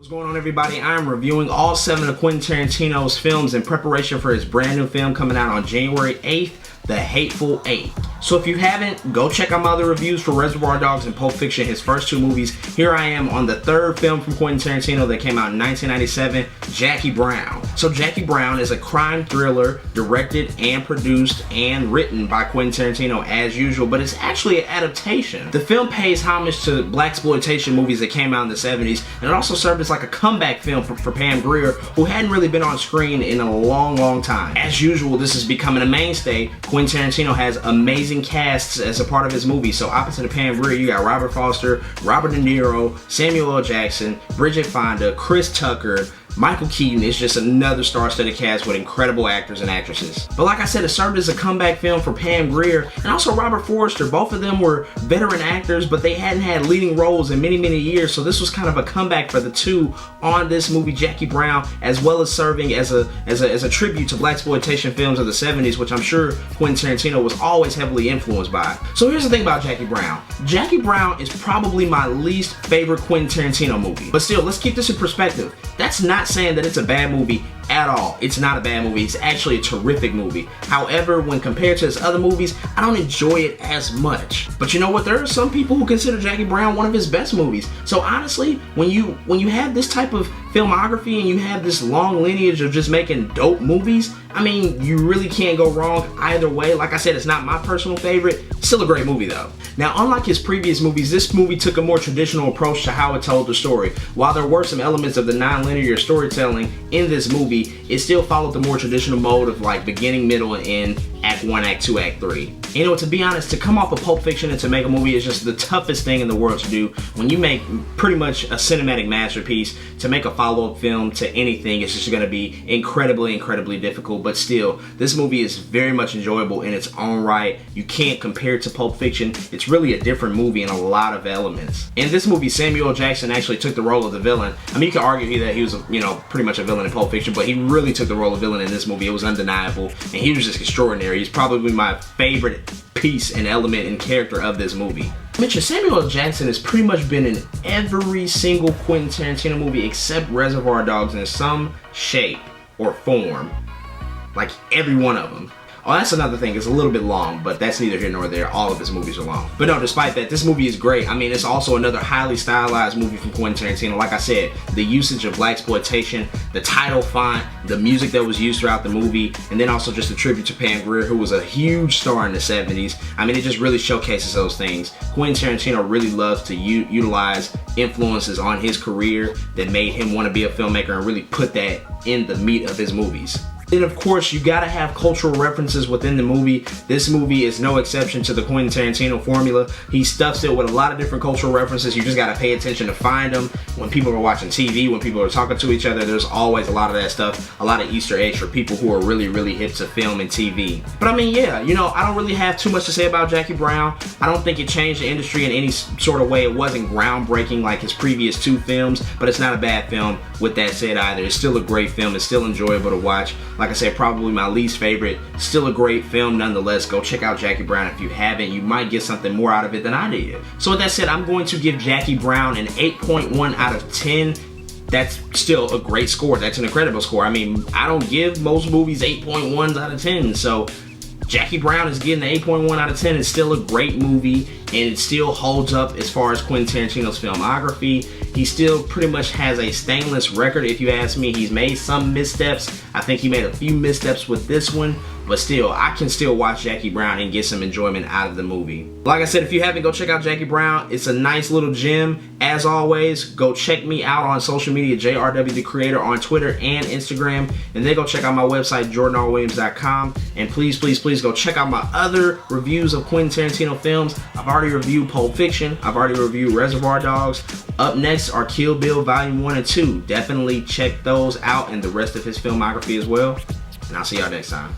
What's going on, everybody? I'm reviewing all 7 of Quentin Tarantino's films in preparation for his brand new film coming out on January 8th, The Hateful Eight. So if you haven't, go check out my other reviews for Reservoir Dogs and Pulp Fiction, his first 2 movies. Here I am on the 3rd film from Quentin Tarantino that came out in 1997, Jackie Brown. So Jackie Brown is a crime thriller directed and produced and written by Quentin Tarantino as usual, but it's actually an adaptation. The film pays homage to blaxploitation movies that came out in the 70s, and it also served as like a comeback film for Pam Grier, who hadn't really been on screen in a long time. As usual, this is becoming a mainstay. Quentin Tarantino has amazing casts as a part of his movie. So opposite of Pam Grier, you got Robert Foster, Robert De Niro, Samuel L. Jackson, Bridget Fonda, Chris Tucker, Michael Keaton. Is just another star-studded cast with incredible actors and actresses. But like I said, it served as a comeback film for Pam Grier and also Robert Forster. Both of them were veteran actors, but they hadn't had leading roles in many years, so this was kind of a comeback for the two on this movie, Jackie Brown, as well as serving as a tribute to blaxploitation films of the 70s, which I'm sure Quentin Tarantino was always heavily influenced by. So here's the thing about Jackie Brown. Jackie Brown is probably my least favorite Quentin Tarantino movie. But still, let's keep this in perspective. That's not saying that it's a bad movie at all. It's not a bad movie. It's actually a terrific movie. However, when compared to his other movies, I don't enjoy it as much. But you know what? There are some people who consider Jackie Brown one of his best movies. So honestly, when you have this type of filmography and you have this long lineage of just making dope movies, I mean, you really can't go wrong either way. Like I said, it's not my personal favorite. Still a great movie though. Now, unlike his previous movies, this movie took a more traditional approach to how it told the story. While there were some elements of the non-linear storytelling in this movie, it still followed the more traditional mode of like beginning, middle, and end, Act 1, Act 2, Act 3. You know, to be honest, to come off of Pulp Fiction and to make a movie is just the toughest thing in the world to do. When you make pretty much a cinematic masterpiece, to make a follow-up film to anything, it's just going to be incredibly difficult. But still, this movie is very much enjoyable in its own right. You can't compare it to Pulp Fiction. It's really a different movie in a lot of elements. In this movie, Samuel L. Jackson actually took the role of the villain. I mean, you could argue that he was, pretty much a villain in Pulp Fiction, but he really took the role of villain in this movie. It was undeniable, and he was just extraordinary. He's probably my favorite piece and element and character of this movie. Samuel L. Jackson has pretty much been in every single Quentin Tarantino movie except Reservoir Dogs in some shape or form. Like every one of them. Oh, that's another thing. It's a little bit long, but that's neither here nor there. All of his movies are long. But no, despite that, this movie is great. I mean, it's also another highly stylized movie from Quentin Tarantino. Like I said, the usage of blaxploitation, the title font, the music that was used throughout the movie, and then also just a tribute to Pam Grier, who was a huge star in the 70s. I mean, it just really showcases those things. Quentin Tarantino really loves to utilize influences on his career that made him want to be a filmmaker and really put that in the meat of his movies. And of course, you gotta have cultural references within the movie. This movie is no exception to the Quentin Tarantino formula. He stuffs it with a lot of different cultural references. You just gotta pay attention to find them. When people are watching TV, when people are talking to each other, there's always a lot of that stuff, a lot of Easter eggs for people who are really hip to film and TV. But I mean, yeah, I don't really have too much to say about Jackie Brown. I don't think it changed the industry in any sort of way. It wasn't groundbreaking like his previous 2 films, but it's not a bad film with that said either. It's still a great film. It's still enjoyable to watch. Like I said, probably my least favorite. Still a great film nonetheless. Go check out Jackie Brown if you haven't. You might get something more out of it than I did. So with that said, I'm going to give Jackie Brown an 8.1 out of 10. That's still a great score. That's an incredible score. I mean, I don't give most movies 8.1s out of 10. So Jackie Brown is getting an 8.1 out of 10. It's still a great movie, and it still holds up as far as Quentin Tarantino's filmography. He still pretty much has a stainless record, if you ask me. He's made some missteps. I think he made a few missteps with this one, but still, I can still watch Jackie Brown and get some enjoyment out of the movie. Like I said, if you haven't, go check out Jackie Brown. It's a nice little gem. As always, go check me out on social media, JRW the Creator on Twitter and Instagram, and then go check out my website, jordanrwilliams.com. And please go check out my other reviews of Quentin Tarantino films. I've already reviewed Pulp Fiction. I've already reviewed Reservoir Dogs. Up next are Kill Bill Volume 1 and 2. Definitely check those out and the rest of his filmography as well. And I'll see y'all next time.